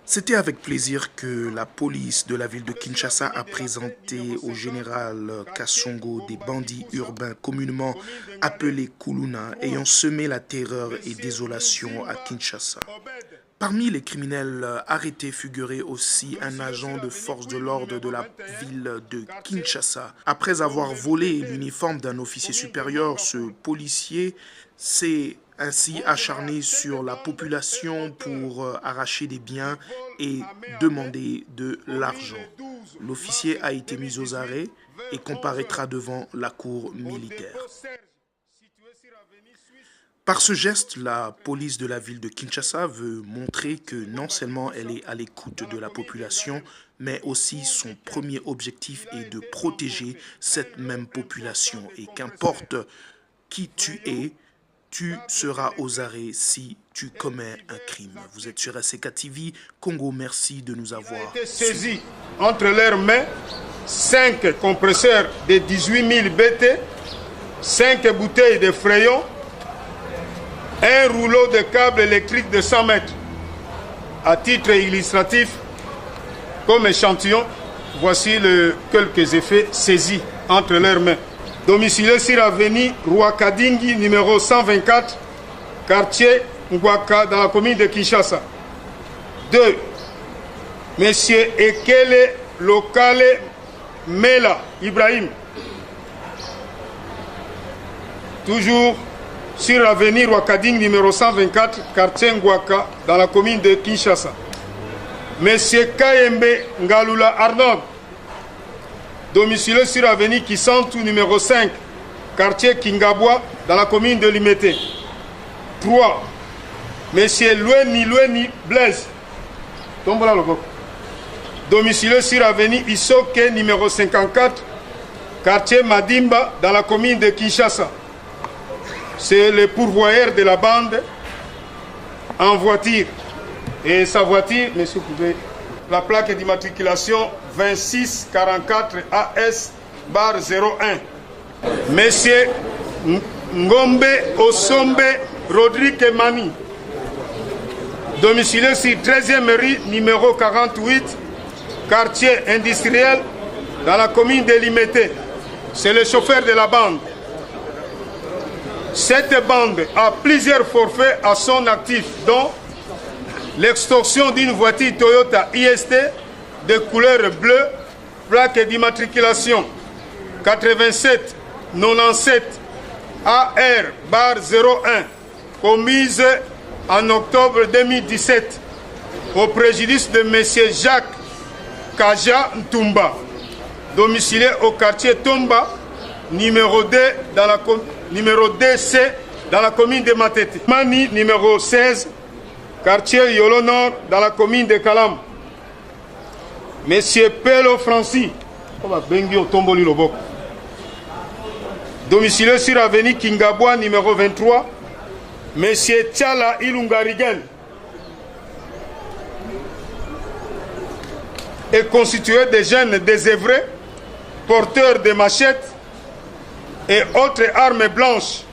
C'était avec plaisir que la police de la ville de Kinshasa a présenté au général Kassongo des bandits urbains communément appelés Kuluna ayant semé la terreur et désolation à Kinshasa. Parmi les criminels arrêtés figurait aussi un agent de force de l'ordre de la ville de Kinshasa. Après avoir volé l'uniforme d'un officier supérieur, ce policier s'est ainsi acharné sur la population pour arracher des biens et demander de l'argent. L'officier a été mis aux arrêts et comparaîtra devant la cour militaire. Par ce geste, la police de la ville de Kinshasa veut montrer que non seulement elle est à l'écoute de la population, mais aussi son premier objectif est de protéger cette même population. Et qu'importe qui tu es, tu seras aux arrêts si tu commets un crime. Vous êtes sur ACK TV, Congo, merci de nous avoir saisi entre leurs mains 5 compresseurs de 18 000 BT, 5 bouteilles de frayons, un rouleau de câble électrique de 100 mètres. À titre illustratif, comme échantillon, voici quelques effets saisis entre leurs mains. Domicilié sur l'avenue Rwakadingi, numéro 124, quartier Ngwaka, dans la commune de Kinshasa. 2. Monsieur Ekele Lokale Mela Ibrahim. Toujours sur l'avenue Rwakadingi, numéro 124, quartier Ngwaka, dans la commune de Kinshasa. Monsieur Kayembe Ngalula Arnold. Domicilié sur l'avenue Kisantu, numéro 5, quartier Kingabwa, dans la commune de Limete. 3. Monsieur Lueni Blaise. Domicilié sur l'avenue Isoke, numéro 54, quartier Madimba, dans la commune de Kinshasa. C'est le pourvoyeur de la bande en voiture. Et sa voiture, monsieur, vous pouvez... La plaque d'immatriculation 2644 AS/01. Monsieur Ngombe Osombe Rodrigue Mani. Domicilié sur 13e rue, numéro 48, quartier industriel, dans la commune de Limete. C'est le chauffeur de la bande. Cette bande a plusieurs forfaits à son actif, dont l'extorsion d'une voiture Toyota IST de couleur bleue, plaque d'immatriculation 8797 AR/01, commise en octobre 2017 au préjudice de M. Jacques Kaja Ntumba, domicilié au quartier Tomba, numéro DC, dans la commune de Matete. Mani, numéro 16, quartier Yolo Nord, dans la commune de Kalam. Monsieur Pelo Francis, domicilié sur l'avenue Kingabwa, numéro 23. Monsieur Tchala Ilungarigen est constitué de jeunes désœuvrés, porteurs de machettes et autres armes blanches,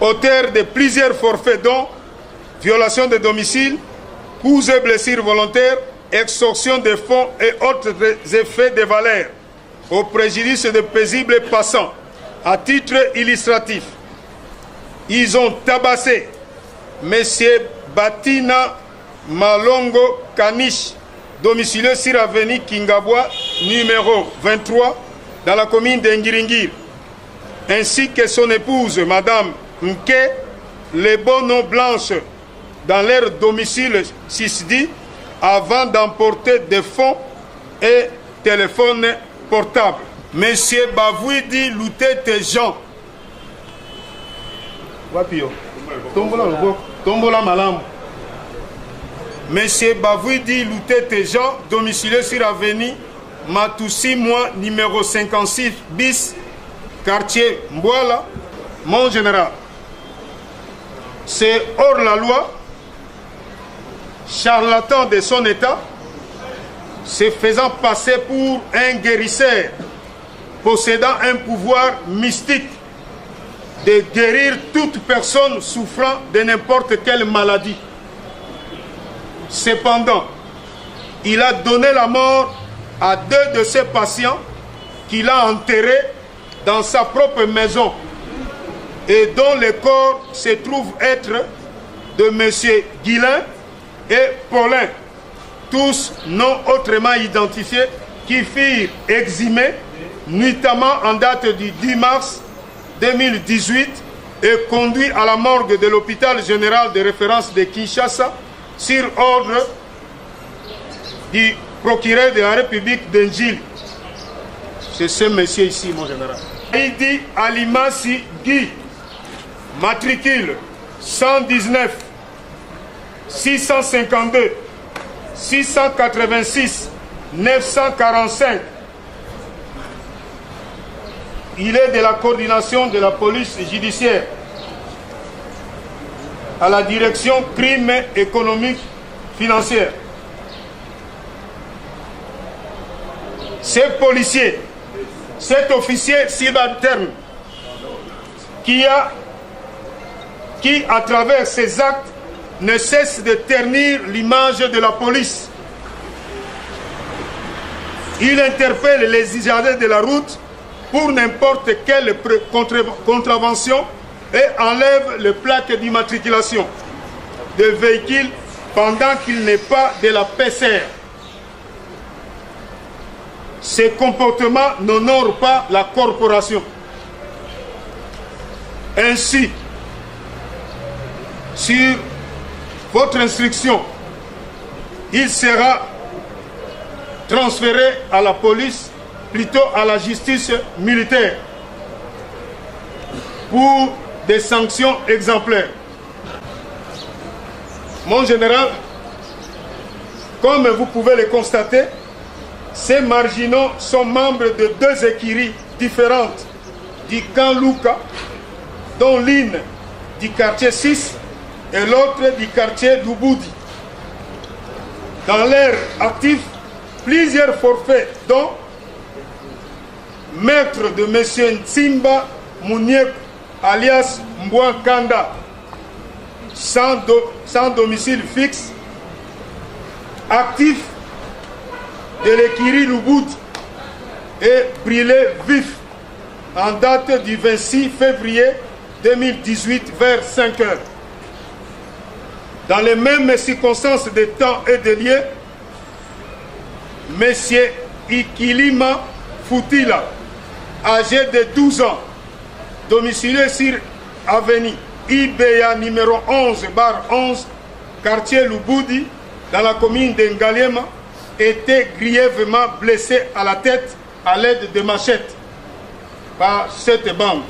auteur de plusieurs forfaits dont violation de domicile, coups et blessures volontaires, extorsion de fonds et autres effets de valeur au préjudice de paisibles passants. À titre illustratif, ils ont tabassé M. Batina Malongo Kanish, domicilié sur l'avenue Kingabwa, numéro 23, dans la commune d'Engiringir, ainsi que son épouse, Madame Nke Lebono Blanche, dans leur domicile Sisdi, avant d'emporter des fonds et téléphones portables. Monsieur Bavouidi Loutete Jean. Monsieur Bavouidi Loutete Jean, domicilié sur l'avenue Matoussi Moi, numéro 56 bis, quartier Mbouala, mon général. C'est hors la loi, charlatan de son état, se faisant passer pour un guérisseur, possédant un pouvoir mystique de guérir toute personne souffrant de n'importe quelle maladie. Cependant, il a donné la mort à 2 de ses patients qu'il a enterrés dans sa propre maison et dont les corps se trouvent être de M. Guillain et Paulin, tous non autrement identifiés, qui furent exhumés nuitamment en date du 10 mars 2018 et conduits à la morgue de l'hôpital général de référence de Kinshasa sur ordre du procureur de la République d'Njili. C'est ce monsieur ici, mon général. Aïdi Alimasi Guy, matricule 119 652 686 945. Il est de la coordination de la police judiciaire à la direction crime économique financière. Ces policiers, cet officier subalterne qui à travers ses actes ne cesse de ternir l'image de la police. Il interpelle les usagers de la route pour n'importe quelle contravention et enlève les plaques d'immatriculation de véhicules pendant qu'il n'est pas de la PCR. Ces comportements n'honorent pas la corporation. Ainsi, sur votre instruction, il sera transféré à la police, plutôt à la justice militaire, pour des sanctions exemplaires. Mon général, comme vous pouvez le constater, ces marginaux sont membres de 2 écuries différentes du camp Luka, dont l'une du quartier 6 et l'autre du quartier Lubudi. Dans l'air actif, plusieurs forfaits, dont maître de M. Nsimba Mouniek, alias Mbouankanda, sans domicile fixe, actif de l'écurie Lubudi et brûlé vif en date du 26 février 2018 vers 5 heures. Dans les mêmes circonstances de temps et de lieu, M. Ikilima Futila, âgé de 12 ans, domicilié sur avenue IBA numéro 11/11, quartier Lubudi, dans la commune d'Ngaliema, était grièvement blessé à la tête à l'aide de machettes par cette bande.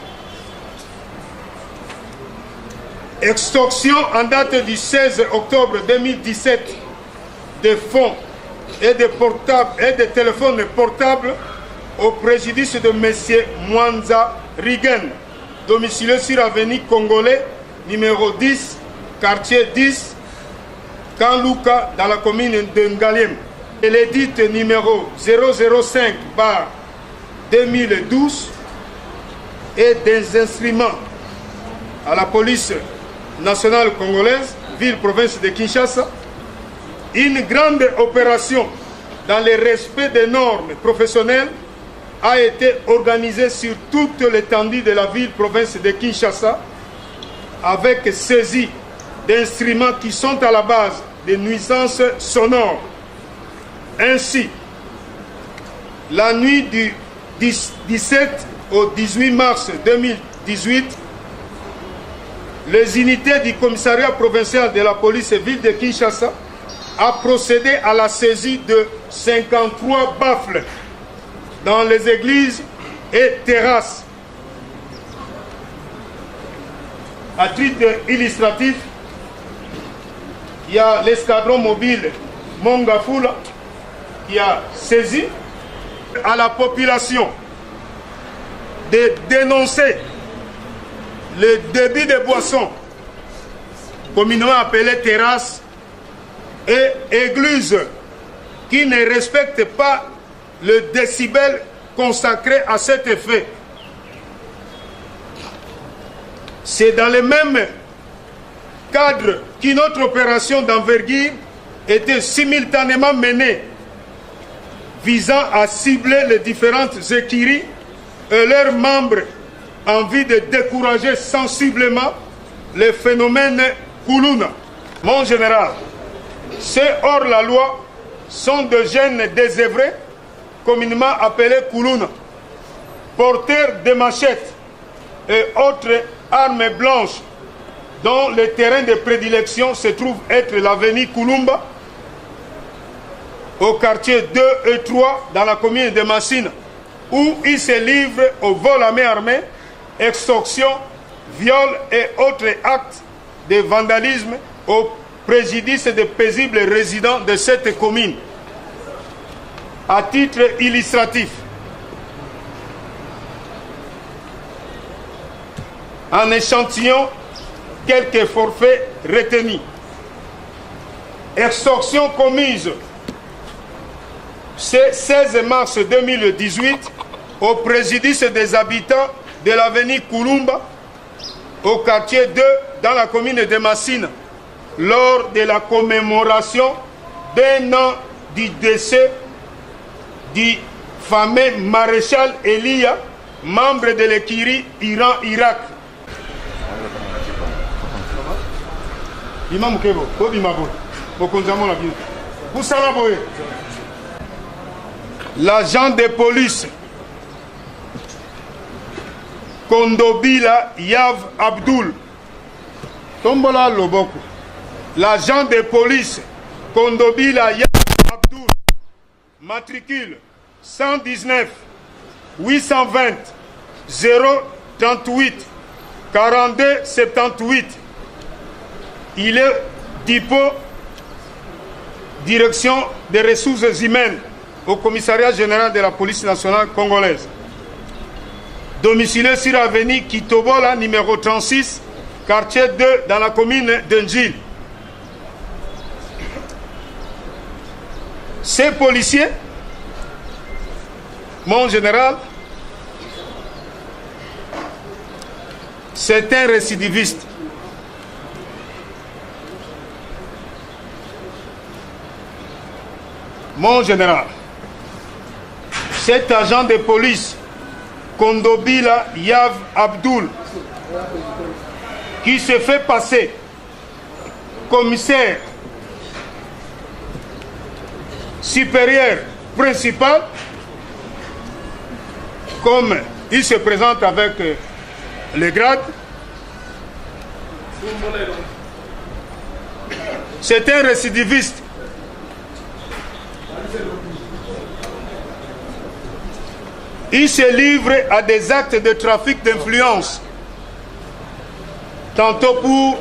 Extorsion en date du 16 octobre 2017 de fonds et de téléphones portables au préjudice de M. Mwanza Rigen, domicilié sur avenue Congolais, numéro 10, quartier 10, Kanluka, dans la commune de Ngaliem. Et l'édit numéro 005/2012 et des instruments à la police nationale congolaise, ville-province de Kinshasa, une grande opération dans le respect des normes professionnelles a été organisée sur toute l'étendue de la ville-province de Kinshasa avec saisie d'instruments qui sont à la base des nuisances sonores. Ainsi, la nuit du 17 au 18 mars 2018, les unités du commissariat provincial de la police ville de Kinshasa a procédé à la saisie de 53 baffles dans les églises et terrasses. À titre illustratif, il y a l'escadron mobile Mongafula qui a saisi à la population de dénoncer le débit de boissons, communément appelé terrasse, et églises qui ne respectent pas le décibel consacré à cet effet. C'est dans le même cadre qu'une autre opération d'envergure étaient simultanément menées visant à cibler les différentes écuries et leurs membres en vue de décourager sensiblement les phénomènes Koulouna. Mon général, ces hors-la-loi sont de jeunes désœuvrés, communément appelés Koulouna, porteurs de machettes et autres armes blanches dont le terrain de prédilection se trouve être l'avenue Koulumba, au quartier 2 et 3 dans la commune de Massina, où ils se livrent au vol à main armée, extorsion, viol et autres actes de vandalisme au préjudice des paisibles résidents de cette commune. À titre illustratif, en échantillon quelques forfaits retenus. Extorsion commise ce 16 mars 2018 au préjudice des habitants de l'avenue Koulumba au quartier 2 dans la commune de Massina lors de la commémoration d'un an du décès du fameux maréchal Elia, membre de l'écurie Iran-Irak. L'agent de police Kondobila Yav Abdul, Tombola Loboko. L'agent de police Kondobila Yav Abdul, matricule 119 820 038 42 78. Il est dépôt direction des ressources humaines au commissariat général de la police nationale congolaise. Domicilé sur l'avenue Kitobola, numéro 36, quartier 2, dans la commune d'Enjil. Ces policiers, mon général, c'est un récidiviste. Mon général, cet agent de police, Kondobila Yav Abdul, qui se fait passer commissaire supérieur principal, comme il se présente avec les grades, c'est un récidiviste. Il se livre à des actes de trafic d'influence, tantôt pour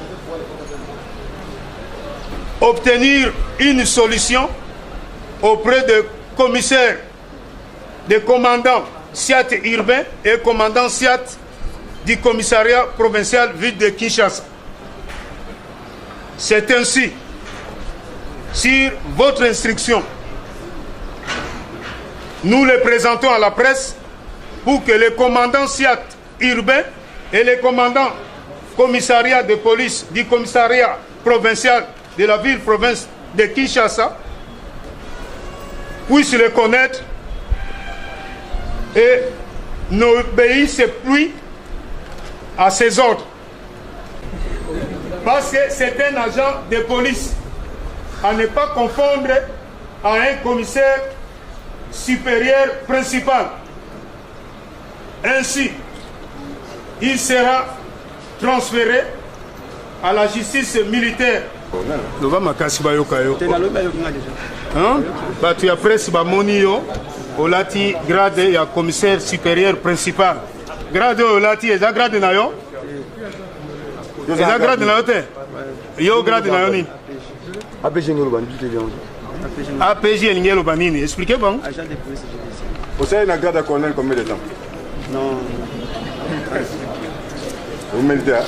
obtenir une solution auprès de commissaires, de commandants SIAT urbain et commandant SIAT du commissariat provincial ville de Kinshasa. C'est ainsi, sur votre instruction, nous le présentons à la presse pour que les commandants SIAT urbain et les commandants commissariat de police du commissariat provincial de la ville-province de Kinshasa puissent le connaître et n'obéissent plus à ses ordres. Parce que c'est un agent de police, à ne pas confondre à un commissaire supérieur principal. Ainsi, il sera transféré à la justice militaire. Tu as presse Monio, Olati grade et commissaire supérieur principal. Grade Olati, et grade nayo? Et grade nayo te? Yo grade nayo ni? APJ Ngelo Banini, expliquez bon. Agent de police judiciaire. Vous avez une garde à colonel combien de temps? Non. Vous militaire?